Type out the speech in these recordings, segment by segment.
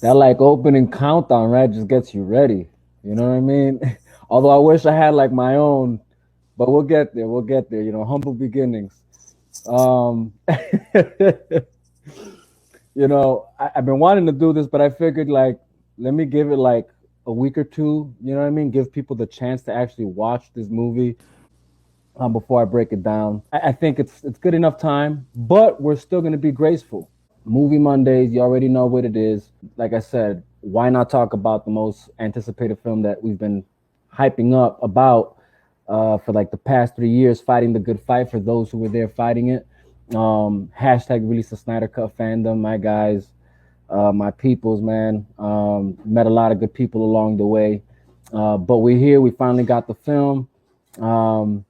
that like opening countdown, right, just gets you ready. You know what I mean? Although I wish I had like my own, but we'll get there. We'll get there. You know, humble beginnings. Um, I've been wanting to do this, but I figured like let me give it like a week or two. You know what I mean? Give people the chance to actually watch this movie before I break it down. I think it's good enough time, but we're still going to be graceful. Movie Mondays, you already know what it is. Like I said, why not talk about the most anticipated film that we've been hyping up about for like the past 3 years, fighting the good fight for those who were there fighting it. Hashtag release the Snyder Cut fandom, my guys, my peoples, man. Met a lot of good people along the way. But we're here. We finally got the film. Um,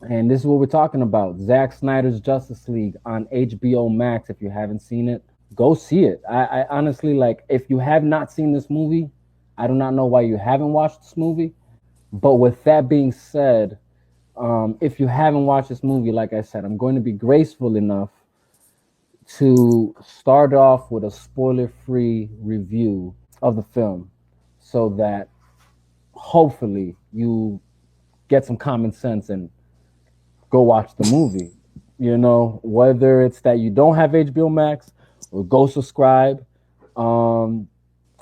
and this is what we're talking about. Zack Snyder's Justice League on HBO Max. If you haven't seen it, go see it. I honestly like if you have not seen this movie, I do not know why you haven't watched this movie. But with that being said, if you haven't watched this movie, like I said, I'm going to be graceful enough to start off with a spoiler-free review of the film so that hopefully you get some common sense and go watch the movie. You know, whether it's that you don't have HBO Max or go subscribe. Um,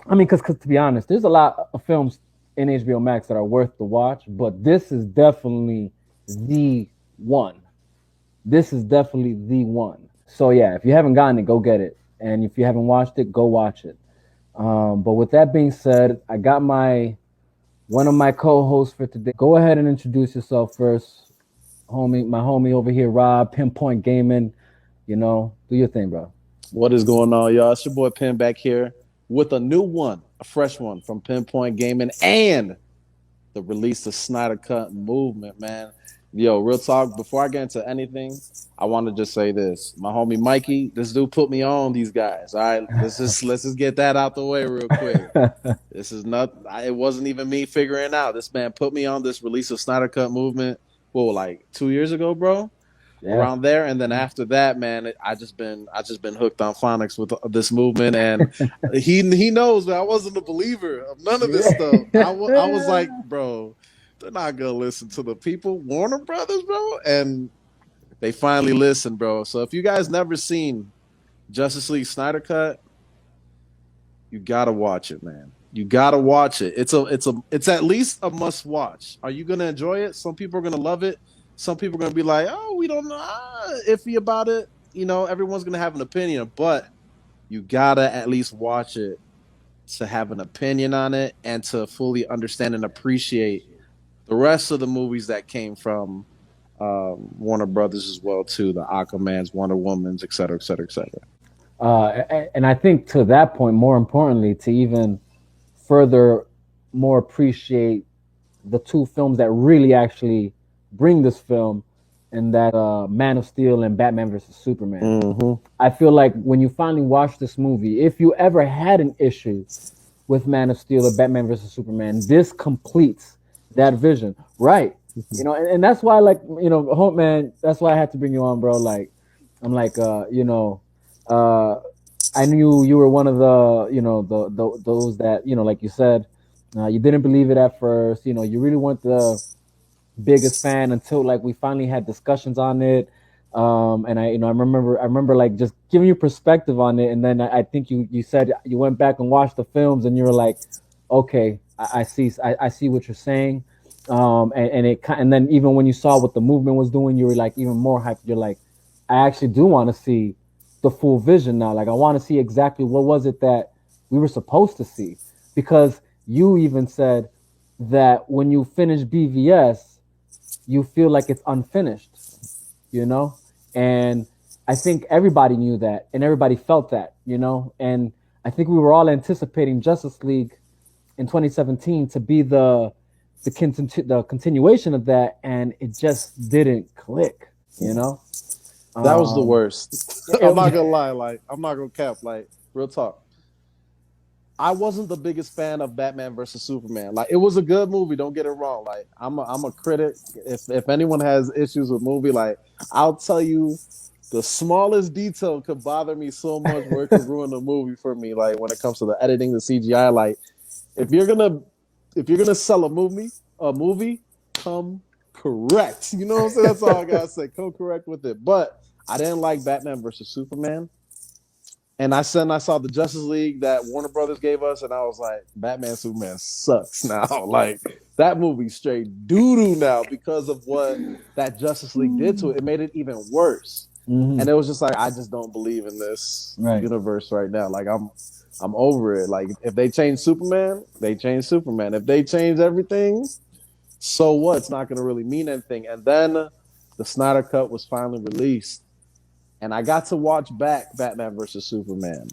I mean, because to be honest, there's a lot of films in HBO Max that are worth the watch, but this is definitely the one. This is definitely the one. So yeah, if you haven't gotten it, go get it, and if you haven't watched it, go watch it. But with that being said, I got my one of my co-hosts for today. Go ahead and introduce yourself first, homie. My homie over here, Rob, Pinpoint Gaming. You know, do your thing, bro. What is going on, y'all? It's your boy Pin back here with a new one, a fresh one from Pinpoint Gaming and the release of Snyder Cut movement, man. Yo, real talk. Before I get into anything, I want to just say this. My homie Mikey, this dude put me on these guys. All right, let's just get that out the way real quick. This is not. It wasn't even me figuring out. This man put me on this release of Snyder Cut movement. Well, like 2 years ago, bro, Yeah. around there, and then after that, man, I just been hooked on phonics with this movement, and he knows that I wasn't a believer of none of this stuff. I was like, bro, they're not gonna listen to the people, Warner Brothers, bro, and they finally listened, bro. So if you guys never seen Justice League Snyder Cut, you gotta watch it, man. You gotta watch it. It's at least a must watch. Are you gonna enjoy it? Some people are gonna love it. Some people are gonna be like, oh, we don't know, iffy about it. You know, everyone's gonna have an opinion, but you gotta at least watch it to have an opinion on it and to fully understand and appreciate the rest of the movies that came from Warner Brothers as well, too. The Aquaman's, Wonder Woman's, et cetera, et cetera, et cetera. And I think to that point, more importantly, to even further more appreciate the two films that really actually bring this film, and that Man of Steel and Batman versus Superman. Mm-hmm. I feel like when you finally watch this movie, if you ever had an issue with Man of Steel or Batman versus Superman, this completes that vision, right? You know, and that's why, like, you know, Hope Man, that's why I had to bring you on, bro. Like, I'm like, uh, I knew you were one of the, you know, the those that, you know, like you said, you didn't believe it at first. You know, you really weren't the biggest fan until like we finally had discussions on it. And I remember like just giving you perspective on it, and then I think you said you went back and watched the films, and you were like, okay, I see what you're saying. And then even when you saw what the movement was doing, you were like even more hyped. You're like, I actually do want to see the full vision now. Like I want to see exactly what was it that we were supposed to see, because you even said that when you finish BVS, you feel like it's unfinished, you know? And I think everybody knew that and everybody felt that, you know? And I think we were all anticipating Justice League in 2017 to be the continuation of that, and it just didn't click, you know? That was the Um, worst. I'm not it, gonna lie, like I'm not gonna cap, like real talk. I wasn't the biggest fan of Batman versus Superman. Like it was a good movie, don't get it wrong. Like I'm a critic. If anyone has issues with movie, like I'll tell you the smallest detail could bother me so much where it could ruin the movie for me. Like when it comes to the editing, the CGI, like if you're gonna sell a movie, come correct. You know what I'm saying? That's all I gotta say. Come correct with it. But I didn't like Batman versus Superman. And I saw the Justice League that Warner Brothers gave us, and I was like, Batman Superman sucks now. Like that movie straight doo doo now because of what that Justice League did to it. It made it even worse. Mm-hmm. And it was just like, I just don't believe in this Right. universe right now. Like I'm over it. Like if they change Superman, they change Superman. If they change everything, so what? It's not gonna really mean anything. And then the Snyder Cut was finally released. And I got to watch back Batman versus Superman.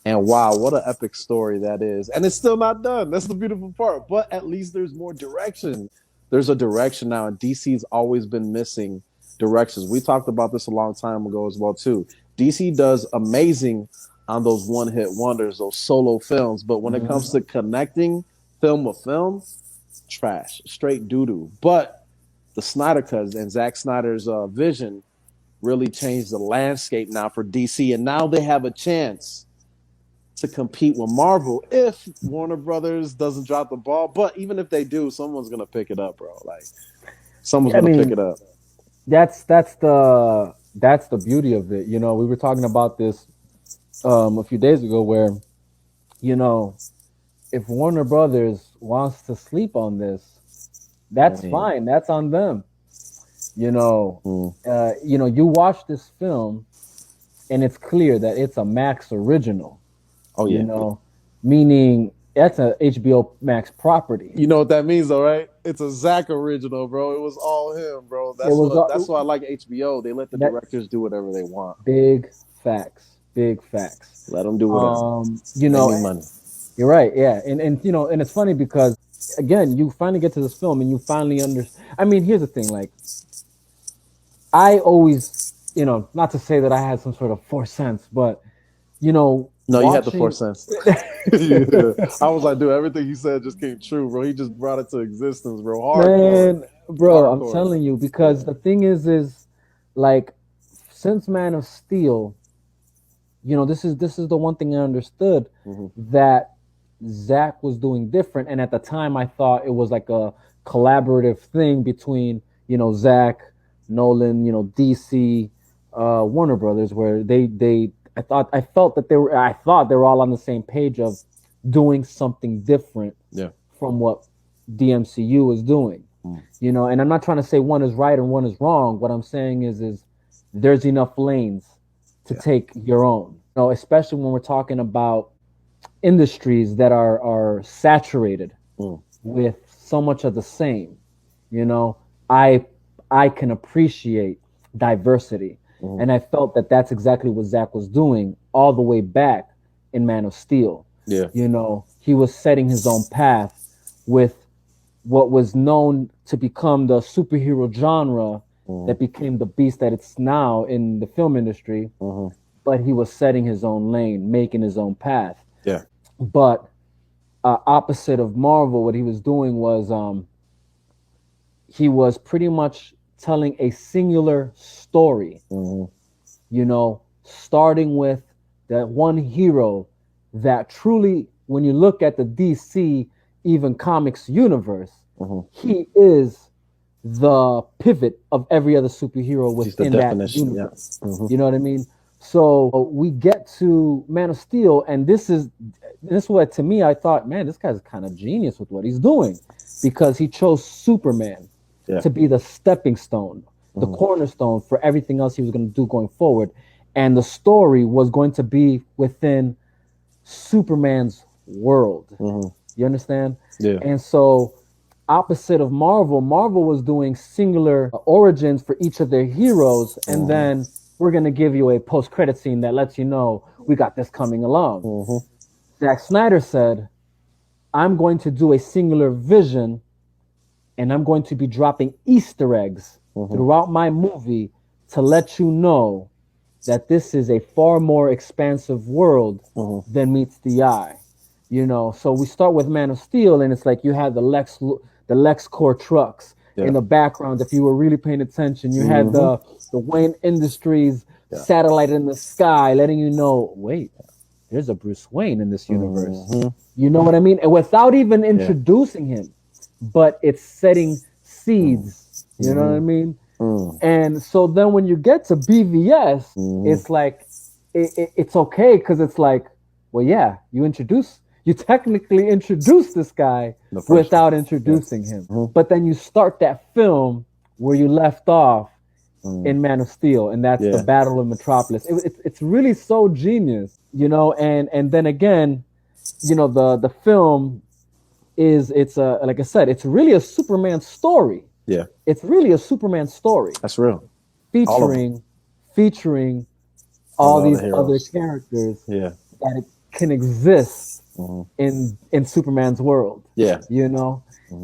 And wow, what an epic story that is. And it's still not done. That's the beautiful part. But at least there's more direction. There's a direction now, and DC's always been missing directions. We talked about this a long time ago as well, too. DC does amazing on those one-hit wonders, those solo films. But when it comes to connecting film with film, trash, straight doo-doo. But the Snyder Cut and Zack Snyder's vision really changed the landscape now for DC, and now they have a chance to compete with Marvel if Warner Brothers doesn't drop the ball. But even if they do, someone's gonna pick it up, bro. Like someone's gonna pick it up. That's the beauty of it. You know, we were talking about this a few days ago, where you know, if Warner Brothers wants to sleep on this, that's fine. That's on them. You know, you watch this film, and it's clear that it's a Max original. Oh yeah, you know, meaning that's a HBO Max property. You know what that means, though, right? It's a Zack original, bro. It was all him, bro. That's why I like HBO. They let the directors do whatever they want. Big facts. Let them do whatever. You know, money. You're right, yeah, and you know, and it's funny because again, you finally get to this film and you finally understand. I mean, here's the thing, like. I always, you know, not to say that I had some sort of force sense, but, you know. No, you had the force sense. Yeah. I was like, dude, everything he said just came true, bro. He just brought it to existence, bro. Hardcore. Man, bro, I'm telling you, because the thing is like, since Man of Steel, you know, this is the one thing I understood that Zack was doing different. And at the time, I thought it was like a collaborative thing between, you know, Zack, Nolan, you know, DC, Warner Brothers, where I thought they were all on the same page of doing something different from what DMCU was doing. You know, and I'm not trying to say one is right and one is wrong. What I'm saying is there's enough lanes to take your own. You know, especially when we're talking about industries that are saturated with so much of the same. You know, I can appreciate diversity. And I felt that that's exactly what Zack was doing all the way back in Man of Steel. Yeah. You know, he was setting his own path with what was known to become the superhero genre that became the beast that it's now in the film industry. But he was setting his own lane, making his own path. Yeah. But opposite of Marvel, what he was doing was he was pretty much telling a singular story, you know, starting with that one hero that truly, when you look at the DC, even comics universe, he is the pivot of every other superhero within that universe. You know what I mean? So we get to Man of Steel, and this is what, to me, I thought, man, this guy's kind of genius with what he's doing, because he chose Superman to be the stepping stone, the cornerstone for everything else he was going to do going forward. And the story was going to be within Superman's world. You understand? Yeah. And so opposite of Marvel was doing singular origins for each of their heroes. And then we're going to give you a post-credit scene that lets you know we got this coming along. Zack Snyder said, I'm going to do a singular vision, and I'm going to be dropping Easter eggs throughout my movie to let you know that this is a far more expansive world than meets the eye. You know, so we start with Man of Steel, and it's like you have the LexCorp trucks, in the background. If you were really paying attention, you had the Wayne Industries satellite in the sky, letting you know, wait, there's a Bruce Wayne in this universe. You know what I mean? And without even introducing him, but it's setting seeds. You know what I mean? And so then when you get to BVS, it's like it's okay because it's like, well, yeah, you technically introduce this guy without introducing him. But then you start that film where you left off in Man of Steel, and that's the Battle of Metropolis. It's really so genius, you know. And then again, you know, the film it's like I said, it's really a Superman story. Yeah, it's really a Superman story. That's real. Featuring all these other characters that it can exist in Superman's world. Yeah. You know?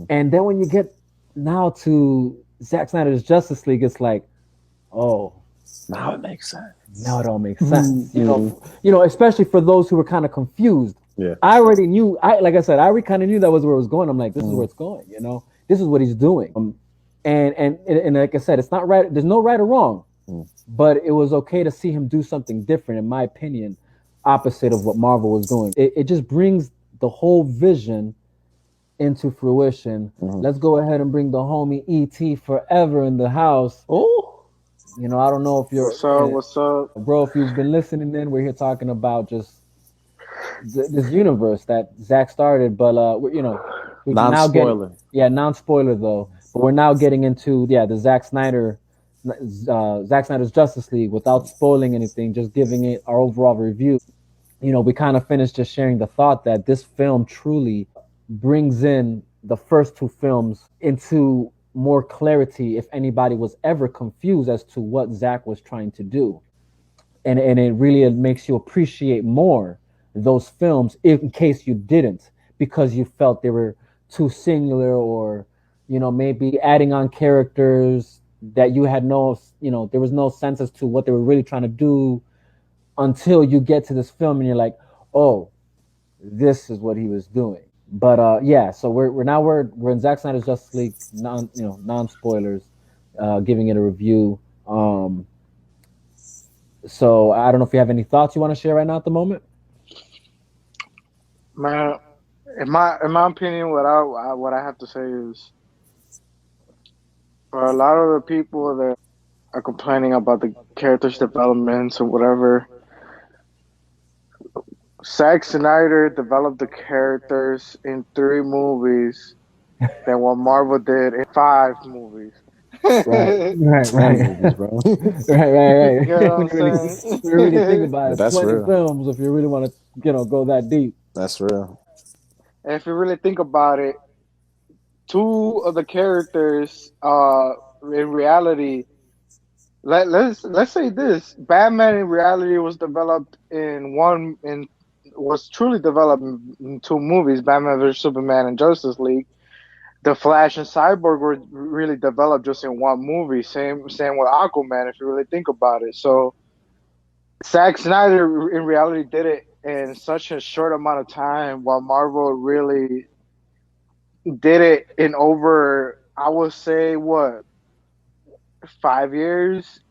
And then when you get now to Zack Snyder's Justice League, it's like, oh, now it makes sense. Now it all makes sense. You know, especially for those who were kind of confused. Yeah. I already knew, like I said, I already kind of knew that was where it was going. I'm like, this is where it's going, you know? This is what he's doing. And like I said, it's not right. There's no right or wrong, but it was okay to see him do something different, in my opinion, opposite of what Marvel was doing. It just brings the whole vision into fruition. Let's go ahead and bring the homie E.T. Forever in the house. Oh, you know, I don't know if you're what's up, bro. If you've been listening, in we're here talking about just this universe that Zack started, but you know, we can now get non-spoiler though. But we're now getting into the Zack Snyder's Justice League without spoiling anything, just giving it our overall review. You know, we kind of finished just sharing the thought that this film truly brings in the first two films into more clarity if anybody was ever confused as to what Zack was trying to do. And it really makes you appreciate more those films in case you didn't, because you felt they were too singular, or you know, maybe adding on characters that you had no, you know, there was no sense as to what they were really trying to do until you get to this film and you're like, oh, this is what he was doing. But so we're in Zack Snyder's Justice League, non spoilers, giving it a review. So I don't know if you have any thoughts you want to share right now at the moment. Man, in my opinion, what I have to say is, for a lot of the people that are complaining about the characters' developments or whatever, Zack Snyder developed the characters in 3 movies than what Marvel did in 5 movies. Right. Movies, bro. right. You know what I'm saying? We really think about it. That's 20 real. films if you really want to, go that deep. That's real. And if you really think about it, 2 of the characters, in reality, let's say this: Batman in reality was truly developed in 2 movies: Batman vs Superman and Justice League. The Flash and Cyborg were really developed just in 1 movie. Same with Aquaman, if you really think about it. So Zack Snyder in reality did it in such a short amount of time, while Marvel really did it in over, I would say, 5 years?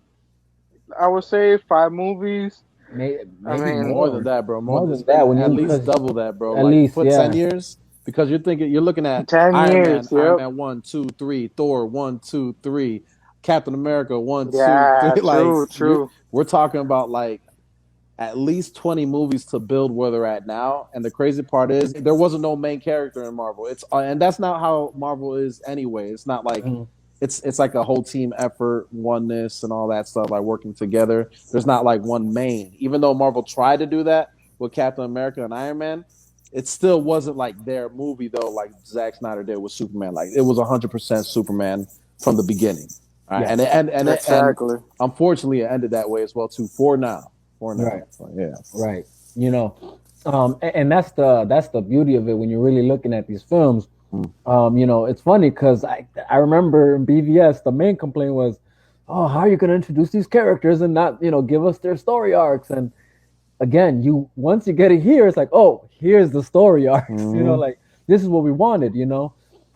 I would say 5 movies. Maybe more than that, bro. More than that. At least double that, bro. At least, 10 years. Because you're looking at 10 Iron years, Man, Iron Man 1, 2, 3, Thor 1, 2, 3, Captain America 1, 2, 3. True. We're talking about at least 20 movies to build where they're at now. And the crazy part is there wasn't no main character in Marvel. And that's not how Marvel is anyway. It's not like it's like a whole team effort, oneness and all that stuff, like working together. There's not like one main. Even though Marvel tried to do that with Captain America and Iron Man, it still wasn't like their movie though, like Zack Snyder did with Superman. Like it was 100% Superman from the beginning. Right? Yeah. And Exactly. and unfortunately it ended that way as well too. For now. Right. So, yeah. Right. You know, and that's the beauty of it when you're really looking at these films. You know, it's funny because I remember in BVS the main complaint was, oh, how are you going to introduce these characters and not, give us their story arcs? And again, once you get it here, it's like, oh, here's the story arcs. Like this is what we wanted.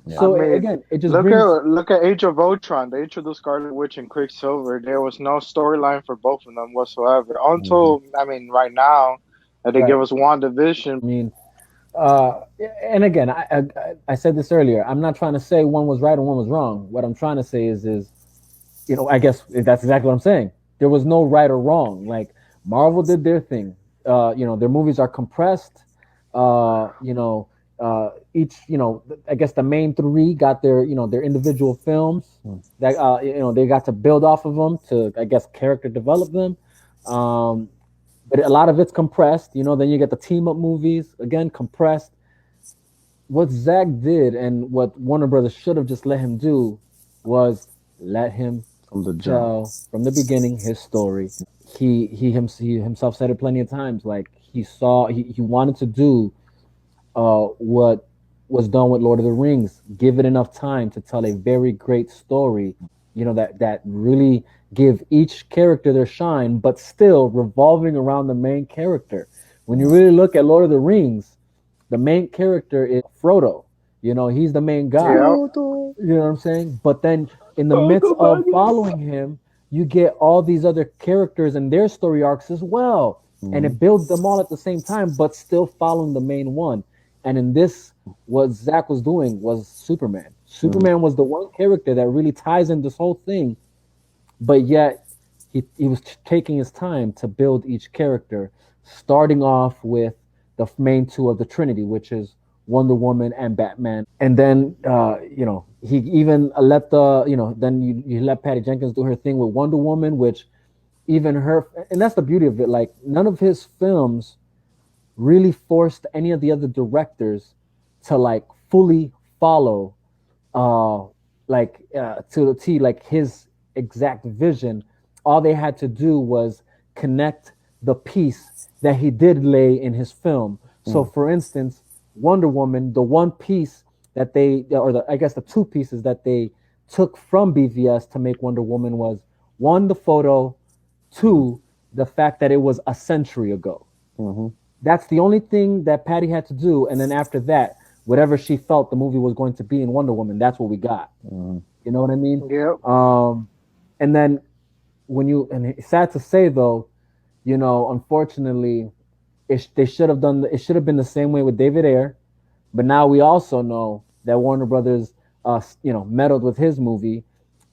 I So mean, again, it just brings look at Age of Ultron. They introduced Scarlet Witch and Quicksilver. There was no storyline for both of them whatsoever. Mhm. Until I mean, right now, that they give right. us WandaVision. I mean, uh, and again, I said this earlier. I'm not trying to say one was right and one was wrong. What I'm trying to say is I guess that's exactly what I'm saying. There was no right or wrong. Like Marvel did their thing. Their movies are compressed. Each, I guess the main three got their individual films that, they got to build off of them to, I guess, character develop them. Um, but a lot of it's compressed. Then you get the team up movies again compressed. What Zack did and what Warner Brothers should have just let him do was let him From the jump. tell from the beginning his story. He himself said it plenty of times. Like he wanted to do what was done with Lord of the Rings. Give it enough time to tell a very great story. That really give each character their shine, but still revolving around the main character. When you really look at Lord of the Rings, the main character is Frodo. He's the main guy. Yeah, Frodo. You know what I'm saying? But then in the midst of following him, you get all these other characters and their story arcs as well. And Mhm. it builds them all at the same time, but still following the main one. And in this, what Zach was doing was Superman. Mhm. Superman was the one character that really ties in this whole thing, but yet he was taking his time to build each character, starting off with the main two of the Trinity, which is Wonder Woman and Batman. And then he even let then you let Patty Jenkins do her thing with Wonder Woman, which even her, and that's the beauty of it. Like none of his films really forced any of the other directors to like fully follow uh to the T, like his exact vision. All they had to do was connect the piece that he did lay in his film. So Mhm. for instance, Wonder Woman, the one piece that they, or I guess the two pieces that they took from BVS to make Wonder Woman was one, the photo, two, the fact that it was a century ago. Mhm. That's the only thing that Patty had to do. And then after that, whatever she felt the movie was going to be in Wonder Woman, that's what we got. Mhm. You know what I mean? yep. And then and it's sad to say though, unfortunately, they should have done, it should have been the same way with David Ayer. But now we also know that Warner Brothers, meddled with his movie.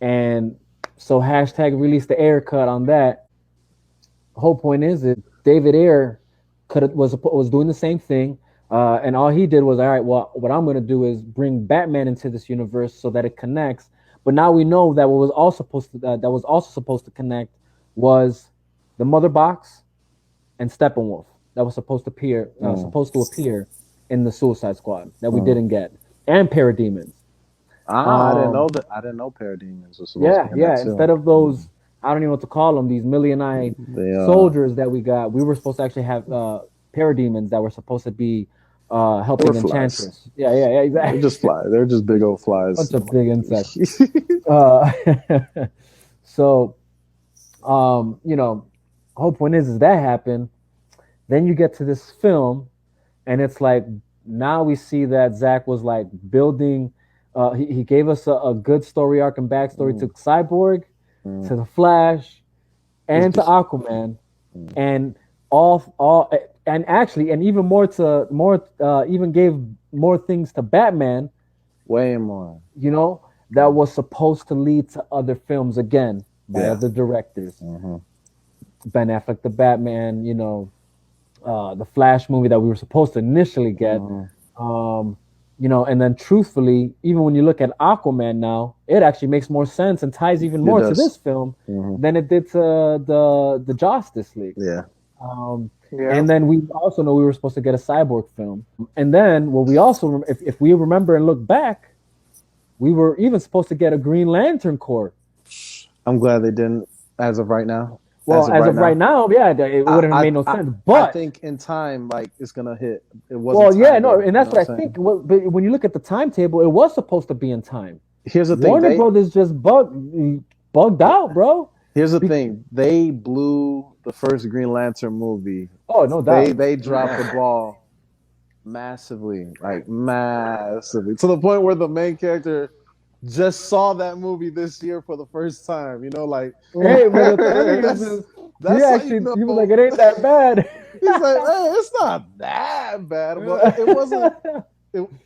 And so hashtag release the Ayer cut on that. Whole point is that David Ayer was doing the same thing, and all he did was, all right. Well, what I'm going to do is bring Batman into this universe so that it connects. But now we know that what was also supposed to that was also supposed to connect was the Mother Box and Steppenwolf that was Mhm. supposed to appear in the Suicide Squad that we Mhm. didn't get, and Parademons. I didn't know Um, that. I didn't know Parademons was supposed to yeah, be in that yeah. too. Instead of those, I don't even know what to call them. These million-eyed They soldiers that we got, we were supposed to actually have parademons that were supposed to be they were helping flies. Enchantress. Yeah, yeah, yeah, They're exactly. just flies. They're just big old flies. Bunch of big insects. Uh, so, you know, whole point is that happened. Then you get to this film, and it's like now we see that Zach was like building. He gave us a good story arc and backstory to Mm, Cyborg, mm. to the Flash, It's and to just Aquaman, mm, and all and actually and even more even gave more things to Batman, way more. you know, that was supposed to lead to other films again by Yeah. other directors. Hmm. Ben Affleck, the Batman, the Flash movie that we were supposed to initially get. Hmm. Um, and then truthfully, even when you look at Aquaman now, it actually makes more sense and ties even It more to does. this film Hmm. than it did to the Justice League. Yeah. Um, Yeah. and then we also know we were supposed to get a Cyborg film. And then what we also, if we remember and look back, we were even supposed to get a Green Lantern Corps. I'm glad they didn't as of right now. As Well, of as right of right now. now, yeah, it I wouldn't have I made no I, sense. I But think in time, like it's gonna hit. It wasn't well, yeah, timed no, though. and You that's know what what I I'm think. saying? Well, but when you look at the timetable, it was supposed to be in time. Here's the thing. Warner Brothers just bugged out, bro. Here's the Be- thing. They blew the first Green Lantern movie. oh, no They doubt, they no dropped the doubt. ball massively, like massively, to the point where the main character just saw that movie this year for the first time. Like Hey, but the thing is, that's he that's how you actually know. he was like, it ain't that bad. He's like, hey, it's not that bad. Well, it wasn't.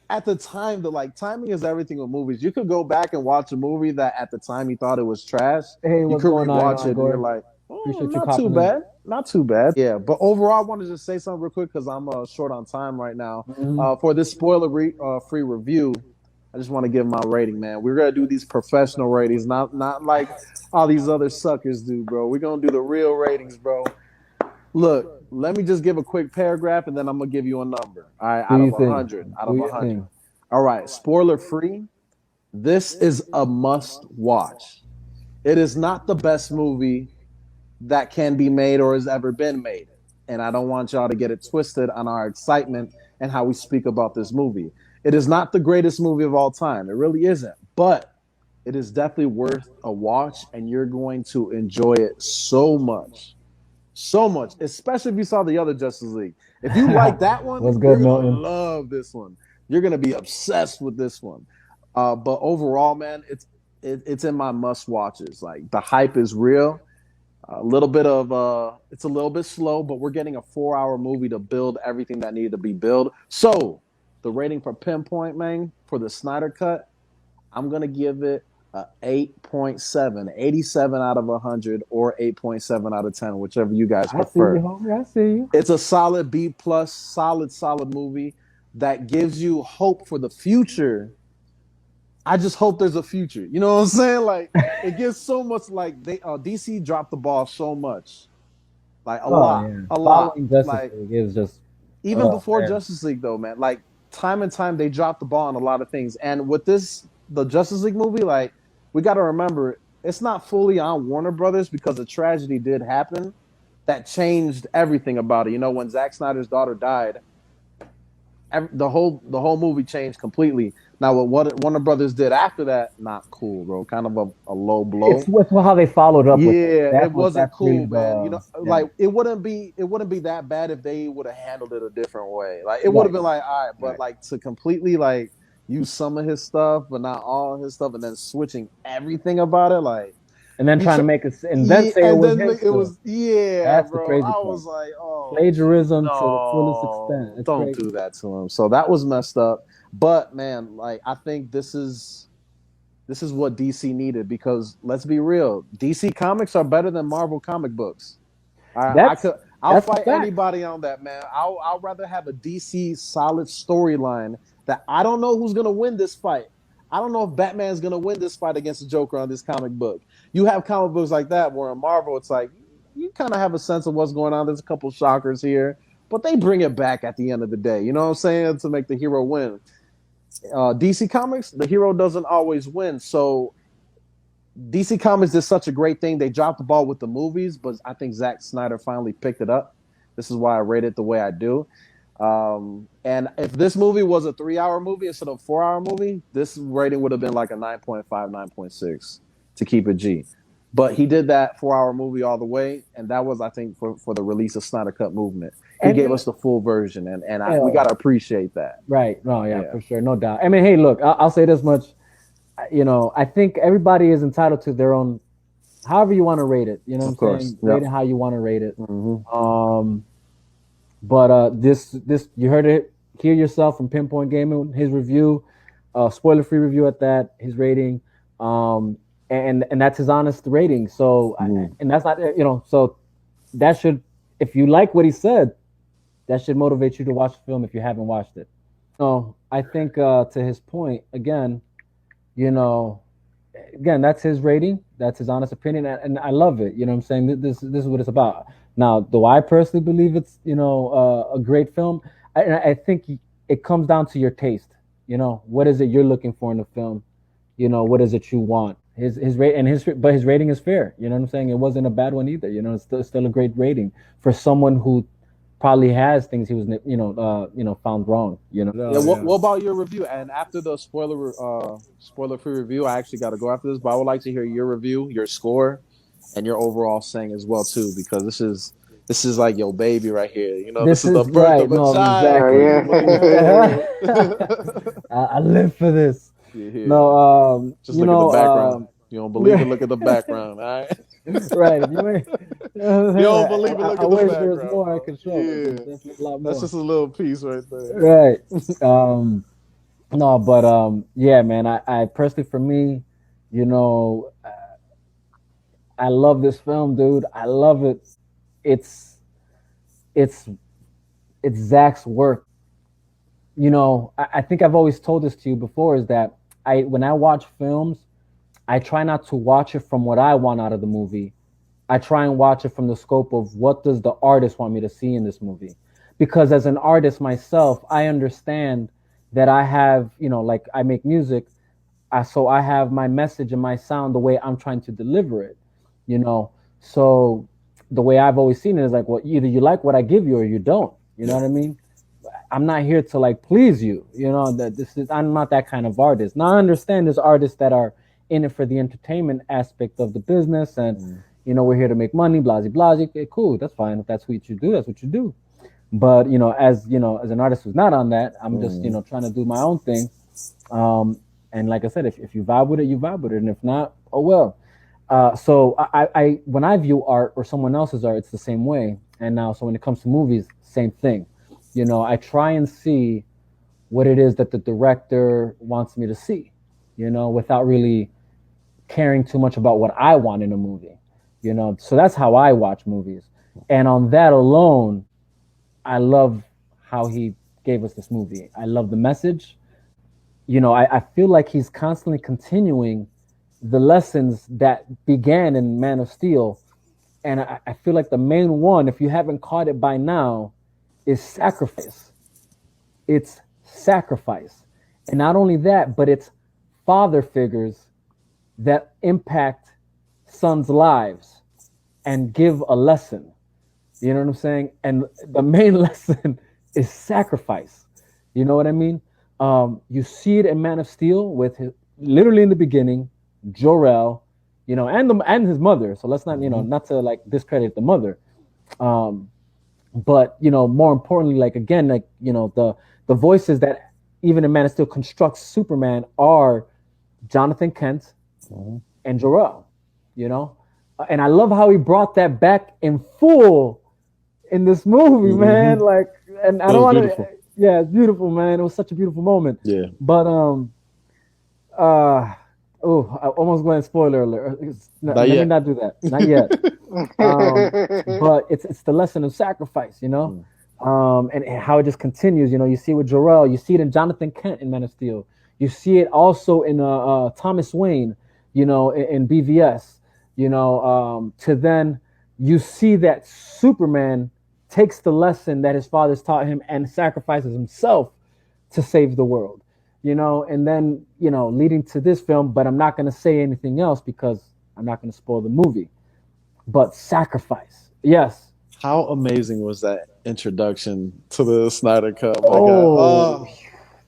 At the time, the like timing is everything with movies. You could go back and watch a movie that at the time you thought it was trash. Hey, You what's could going on, rewatch it and you're Igor? like, Appreciate you not too popping in. bad, not too bad. Yeah, but overall, I want to just say something real quick because I'm short on time right now. Mhm. For this spoiler free review, I just want to give my rating, man. We're gonna do these professional ratings, not like all these other suckers do, bro. We're gonna do the real ratings, bro. Look, let me just give a quick paragraph and then I'm gonna give you a number. All right, Do out of you a think? hundred, out Do of a you hundred. think? All right, spoiler free. This is a must watch. It is not the best movie that can be made or has ever been made. And I don't want y'all to get it twisted on our excitement and how we speak about this movie. It is not the greatest movie of all time. It really isn't. But it is definitely worth a watch, and you're going to enjoy it so much. So much, especially if you saw the other Justice League. If you like that one, What's you're good, gonna Milton? love this one. You're gonna be obsessed with this one. But overall, man, it's in my must watches. Like the hype is real. A little bit of it's a little bit slow, but we're getting a 4-hour movie to build everything that needed to be built. So the rating for Pinpoint, man, for the Snyder cut, I'm gonna give it a 8.7, 87 out of 100, or 8.7 out of 10, whichever you guys I see you, prefer. homie. I see you. It's a solid B plus, solid movie that gives you hope for the future. I just hope there's a future. You know what I'm saying? Like it gives so much. Like DC dropped the ball so much, like Oh yeah, a lot. following Justice Like League is just even oh before man. Justice League, though, man. Like time and time they dropped the ball on a lot of things. And with the Justice League movie, like we got to remember, it's not fully on Warner Brothers because a tragedy did happen that changed everything about it. When Zack Snyder's daughter died, the whole movie changed completely. Now, what Warner Brothers did after that, not cool, bro. Kind of a low blow. It's how they followed up with it. Yeah, it wasn't That's really cool, man. the yeah. Like it wouldn't be that bad if they would have handled it a different way. Like it would have Right, been like, all right, but right. like to completely like use some of his stuff, but not all of his stuff, and then switching everything about it, like And then he trying tr- to make it and then yeah, say it and was then his it too. was yeah, That's the bro. crazy I part. was like, oh Plagiarism to the fullest extent. no, It's don't crazy. do that to him. So that was messed up. But man, like I think this is what DC needed because let's be real, DC comics are better than Marvel comic books. That's I'll that's a fight fact. anybody on that, man. I'll rather have a DC solid storyline that I don't know who's gonna win this fight. I don't know if Batman's gonna win this fight against the Joker on this comic book. You have comic books like that where in Marvel it's like you kind of have a sense of what's going on. There's a couple shockers here, but they bring it back at the end of the day. You know what I'm saying? To make the hero win. DC Comics, the hero doesn't always win. So DC Comics did such a great thing. They dropped the ball with the movies, but I think Zack Snyder finally picked it up. This is why I rate it the way I do. And if this movie was a 3-hour movie instead of a 4-hour movie, this rating would have been like a 9.5, 9.6 to keep it G. But he did that 4-hour movie all the way, and that was, I think, for the release of Snyder Cut movement. He And gave us the full version, and we yeah, got to appreciate that. right. No, yeah, Yeah, for sure, no doubt. I mean, hey, look, I'll say this much. I think everybody is entitled to their own, however you want to rate it. You know what of I'm course. saying? Rate Yep. it how you want to rate it. Mm-hmm. But this you heard it here yourself from Pinpoint Gaming, his review, spoiler free review at that, his rating, and that's his honest rating. So Mm-hmm. and that's not so that should, if you like what he said, that should motivate you to watch the film if you haven't watched it. So I think to his point again, you know, again, that's his rating, that's his honest opinion, and I love it. You know what I'm saying? This is what it's about. Now, do I personally believe it's a great film? I think it comes down to your taste. What is it you're looking for in the film? What is it you want? His rate and his rating is fair. You know what I'm saying? It wasn't a bad one either. It's still a great rating for someone who probably has things he was found wrong. Yeah. Oh What yeah. about your review? And after the spoiler free review, I actually got to go after this, but I would like to hear your review, your score, and your overall saying as well too, because this is like your baby right here. You know, this This is the is birth right. of a No, child. exactly. You believe Yeah. it? I live for this. Yeah. No, Just look at the background. You don't believe it? yeah, Look at the background. All right. right. If you ain't, You don't believe it? Look I at the wish there's background, more I bro. could show, but there's Yeah. definitely a lot That's more. just a little piece right there. Right. Um, no, but yeah, man. I personally, for me, you know, I love this film, dude. I love it. It's it's it's Zach's work. I think I've always told this to you before is that when I watch films, I try not to watch it from what I want out of the movie. I try and watch it from the scope of what does the artist want me to see in this movie. Because as an artist myself, I understand that I have, like I make music, so I have my message and my sound the way I'm trying to deliver it, you know. So the way I've always seen it is like, well, either you like what I give you or you don't. You know Yeah. what I mean? I'm not here to like please you. That this is I'm not that kind of artist. Now I understand there's artists that are in it for the entertainment aspect of the business, and Mm. we're here to make money, blah blah. Okay, cool, that's fine. If that's what you do, that's what you do. But as an artist who's not on that, I'm just trying to do my own thing. And like I said, if you vibe with it, you vibe with it, and if not, oh well. So I when I view art or someone else's art, it's the same way. And now, so when it comes to movies, same thing. I try and see what it is that the director wants me to see, without really caring too much about what I want in a movie. So that's how I watch movies. And on that alone, I love how he gave us this movie. I love the message. I feel like he's constantly continuing the lessons that began in Man of Steel. And I feel like the main one, if you haven't caught it by now, is sacrifice. It's sacrifice. And not only that, but it's father figures that impact sons' lives and give a lesson. You know what I'm saying? And the main lesson is sacrifice. You know what I mean? You see it in Man of Steel with literally in the beginning, Jor-El, and his mother. So let's not, not to like discredit the mother. But more importantly, like again, like the voices that even in Man of Steel constructs Superman are Jonathan Kent and Jor-El. And I love how he brought that back in full in this movie, man. Like, and I It don't was want beautiful. to. Yeah, it's beautiful, man. It was such a beautiful moment. Yeah. But uh, oh, I almost went spoiler alert. Not Let me yet. not do that. Not yet. But it's the lesson of sacrifice, and how it just continues. You see it with Jor-El, you see it in Jonathan Kent in Man of Steel, you see it also in Thomas Wayne, in BVS, to then you see that Superman takes the lesson that his fathers taught him and sacrifices himself to save the world, and then leading to this film. But I'm not going to say anything else because I'm not going to spoil the movie. But sacrifice, yes. How amazing was that introduction to the Snyder Cut? My God. Oh,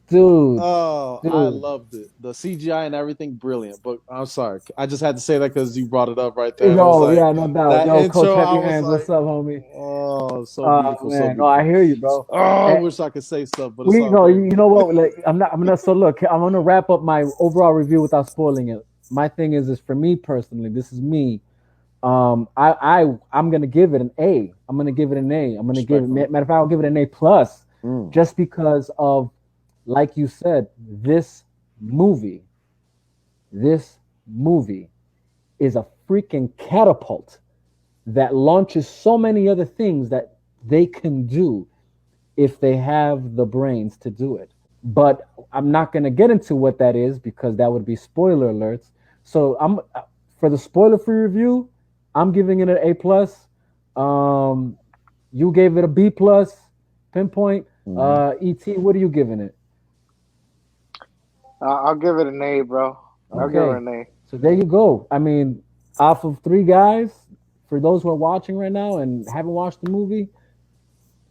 dude, Oh, I dude. loved it. The CGI and everything, brilliant. But I'm sorry. I just had to say that because you brought it up right there. And it was Yo, like yeah, no doubt. that Yo, Coach, intro, I Happy was Hands, like, what's up, homie? oh, so Oh beautiful, so man, no, I beautiful. hear you, bro. Oh, I And wish I could say stuff, but it's we all know, good. you know what? Like, I'm not. So look, I'm gonna wrap up my overall review without spoiling it. My thing is for me personally, this is me. I'm gonna give it an A. I'm gonna give it an A. I'm gonna give it. Respectfully. Matter of fact, I'll give it an A plus, Mm. just because of, like you said, movie. This movie is a freaking catapult that launches so many other things that they can do if they have the brains to do it. But I'm not going to get into what that is because that would be spoiler alerts. So I'm for the spoiler free review, I'm giving it an A plus. You gave it a B plus. Pinpoint. ET, what are you giving it? I'll give it an A, bro. I'll give it Okay, an A. so there you go. I mean, off of three guys, for those who are watching right now and haven't watched the movie,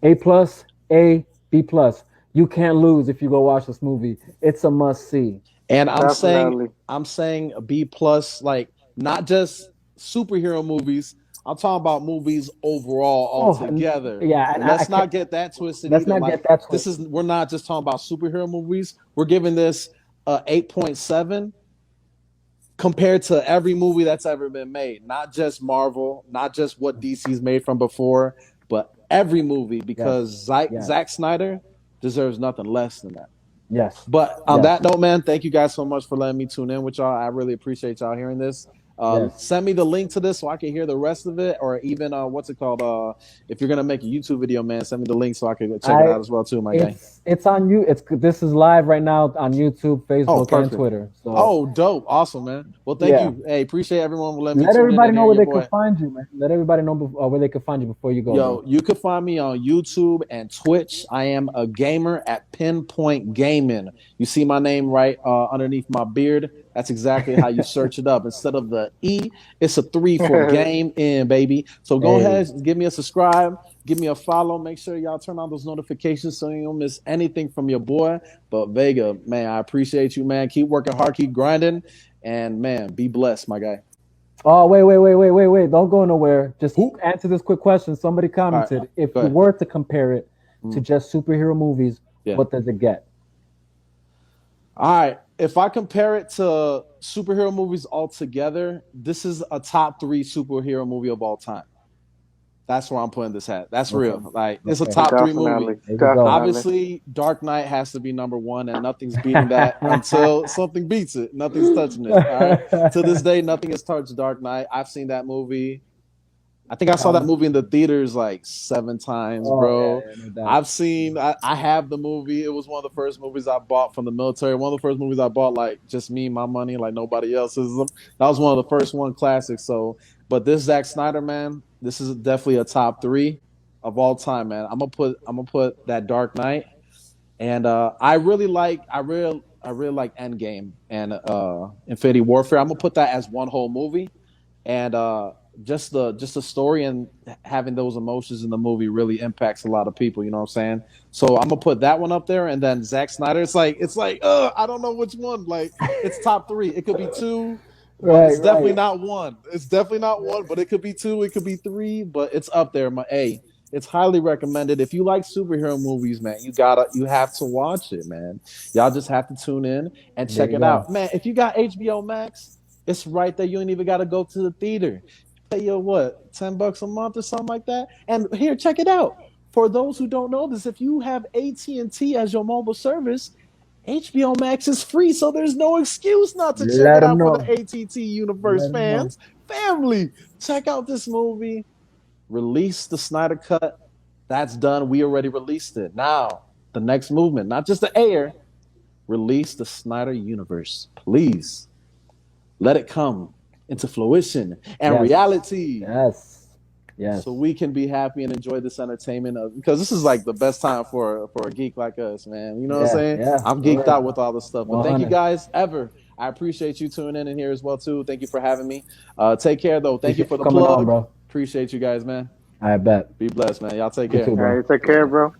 A plus, A, B plus. You can't lose if you go watch this movie. It's a must see. And Definitely. I'm saying a B plus, like not just superhero movies. I'm talking about movies overall altogether. yeah, and Let's not get that twisted let's either. not Like get that this twisted. is we're not just talking about superhero movies. We're giving this 8.7 compared to every movie that's ever been made. Not just Marvel, not just what DC's made from before, but every movie because Yes. Zack Snyder deserves nothing less than that. Yes. But on Yes. that note, man, thank you guys so much for letting me tune in with y'all. I really appreciate y'all hearing this. Yes. Send me the link to this so I can hear the rest of it, or even what's it called? If you're gonna make a YouTube video, man, send me the link so I can check it out as well too, my guy. It's on you. This is live right now on YouTube, Oh, Facebook, and perfect. Twitter. So Oh, dope, awesome, man. Well, thank you. Hey, appreciate everyone for letting me let tune in everybody and know hear where your they boy. can find you, man. Let everybody know where they can find you before you go. Yo, bro. you can find me on YouTube and Twitch. I am a gamer at Pinpoint Gaming. You see my name right underneath my beard. That's exactly how you search it up. Instead of the E, it's a 3 for game in, baby. So go ahead, give me a subscribe, give me a follow. Make sure y'all turn on those notifications so you don't miss anything from your boy. But Vega, man, I appreciate you, man. Keep working hard, keep grinding, and man, be blessed, my guy. Oh, wait. Don't go nowhere. Just answer this quick question. Somebody commented, Right, if go you ahead. were to compare it to just superhero movies, Yeah. what does it get? All right. If I compare it to superhero movies altogether, this is a top 3 superhero movie of all time. That's where I'm putting this at. That's real. Like it's a top 3 movie. Obviously, Dark Knight has to be number 1, and nothing's beating that until something beats it. Nothing's touching it. All right. To this day, nothing has touched Dark Knight. I've seen that movie. I think I saw that movie in the theaters like 7 times, bro. I've seen, I have the movie. It was one of the first movies I bought from the military. One of the first movies I bought, like just me, my money, like nobody else's. That was one of the first classics. So, but this Zack Snyder, man, this is definitely a top 3 of all time, man. I'm gonna put that Dark Knight, and I really like Endgame and Infinity Warfare. I'm gonna put that as one whole movie, and just the story and having those emotions in the movie really impacts a lot of people. You know what I'm saying? So I'm gonna put that one up there, and then Zack Snyder. It's like I don't know which one. Like it's top 3. It could be 2, but it's definitely not 1. It's definitely not 1, but it could be 2. It could be 3, but it's up there. It's highly recommended. If you like superhero movies, man, you have to watch it, man. Y'all just have to tune in and check it out, man. If you got HBO Max, it's right there. You ain't even got to go to the theater. Pay your what, $10 a month or something like that. And here, check it out. For those who don't know this, if you have AT&T as your mobile service, HBO Max is free, so there's no excuse not to check it out for the AT&T Universe fans. Family, check out this movie. Release the Snyder Cut. That's done. We already released it. Now, the next movement, not just the air, release the Snyder Universe. Please let it come into fruition and reality. Yes. So we can be happy and enjoy this entertainment because this is like the best time for a geek like us, man. You know what I'm saying? Yeah. I'm geeked out with all this stuff. But 100. thank you guys ever. I appreciate you tuning in here as well too. Thank you for having me. Take care though. Thank you for the plug. Appreciate you guys, man. I bet. Be blessed, man. Y'all take care. All right, take care, bro.